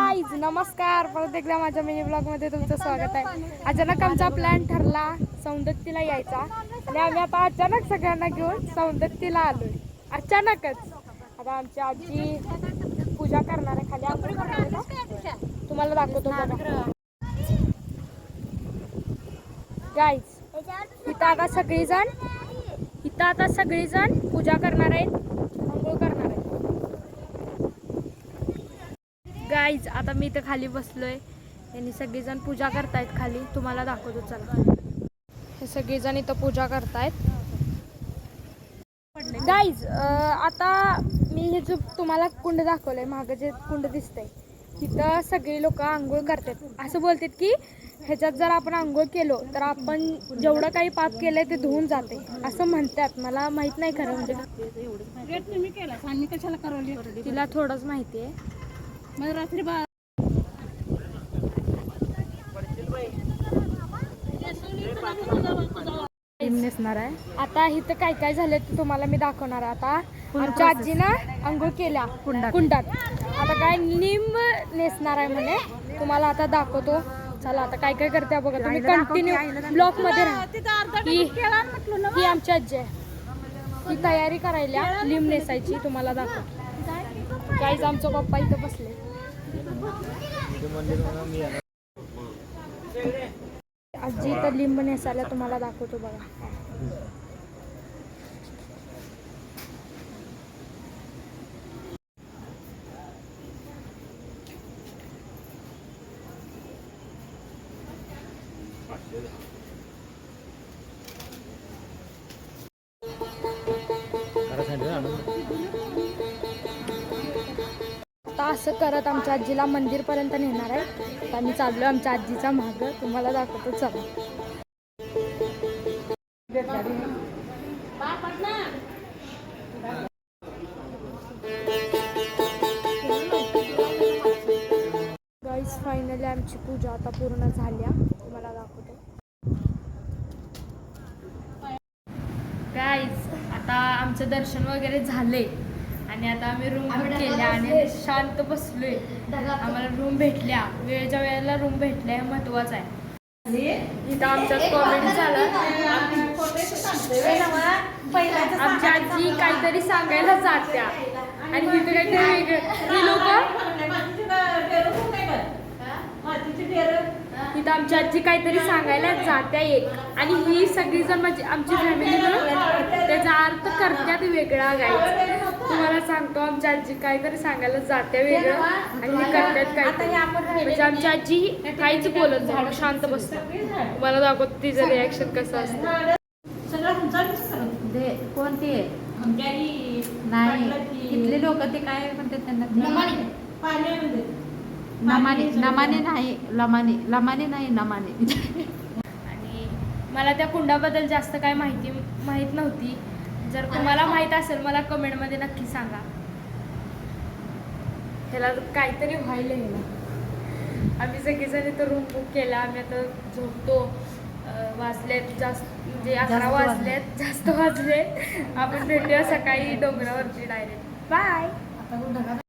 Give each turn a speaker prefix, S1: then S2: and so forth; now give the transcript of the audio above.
S1: Guys नमस्कार, परत एकदा माझ्या मिनी ब्लॉग मध्ये तुमचं स्वागत आहे. अचानक आमचा प्लॅन ठरला सौंदत्तीला यायचा आणि आम्ही आता अचानक सगळ्यांना घेऊन सौंदत्तीला आलोय. अचानकच आता आमची आजी पूजा करणार आहे खाली. आंघोळ करणार आहे का तुम्हाला दाखवतो बघा. गाईज इथं आता सगळीजण पूजा करणार आहेत, आंघोळ करणार आहेत. गाईज आता मी इथं खाली बसलोय, यांनी सगळेजण पूजा करतायत खाली. तुम्हाला दाखवतो चला. हे सगळेजण इथं पूजा करतायत. गाईज आता मी हे जो तुम्हाला कुंड दाखवलंय, मागं जे कुंड दिसतंय तिथं सगळी लोक आंघोळ करतात. असं बोलतात की ह्याच्यात जर आपण आंघोळ केलो तर आपण जेवढं काही पाप केलंय ते धुवून जाते असं म्हणतात. मला माहित नाही खरं, म्हणजे तिला थोडंच माहिती आहे. रात्री नेसणार आहे. आता इथं काय काय झालं ते तुम्हाला मी दाखवणार आहे. आता आमच्या आजीनं आंघोळ केल्या कुंडात. आता काय लिंब नेसणार आहे म्हणे, तुम्हाला आता दाखवतो चला. आता काय काय करते बघा तुम्ही, कंटिन्यू ब्लॉक मध्ये राहा. ही आमची आजी आहे, ही तयारी करायला लिंब नेसायची. तुम्हाला दाखवतो. गाईज आमचं पप्पा इथं बसले. आजी इथं लिंब नेसायला तुम्हाला दाखवतो बघा. आता असं करत आमच्या आजीला मंदिर पर्यंत नेणार आहे. आता आम्ही चाललोय आमच्या आजीच्या मागं. तुम्हाला दाखवतो चला. गाईज फायनली आमची पूजा आता पूर्ण झाल्या. तुम्हाला दाखवतो. गाईज आता आमचं दर्शन वगैरे झाले आणि आता आम्ही रूम बुक केल्या आणि शांत बसलोय. आम्हाला रूम भेटल्या, वेळच्या वेळेला रूम भेटल्या, हे महत्वाचं आहे. इथं आमच्यात कॉमेडी झालं. आमची आजी काहीतरी सांगायला जात्या आणि इथं काहीतरी वेगळं. ही लोक इथं आमची आजी काहीतरी सांगायला जात्या एक, आणि ही सगळीजण म्हणजे आमची फॅमिली म्हणून त्याचा अर्थ करत्यात वेगळा. गाईज तुम्हाला सांगतो, आमची आजी काहीतरी सांगायला जात्या वेगळं आणि हे करतात काहीतरी. म्हणजे आमची आजी काहीच बोलत नाही, शांत बसते. तुम्हाला दाखवतो तिचं रिॲक्शन कसं असतं.
S2: कोणती नाही इथले लोक ते काय म्हणतात त्यांना, नमाने नाही, लमाने नाही, नमाने.
S1: आणि मला त्या कुंडाबद्दल जास्त काय माहीत नव्हती. जर तुम्हाला माहीत असेल मला कमेंटमध्ये नक्की सांगा. त्याला काहीतरी व्हायला ना. आम्ही सगळेजण इथं रूम बुक केला. आम्ही आता झोपतो. वाजलेत जास्त, म्हणजे 11 वाजलेत, जास्त वाजले. आपण भेटूया सकाळी डोंगरावरती डायरेक्ट. बाय.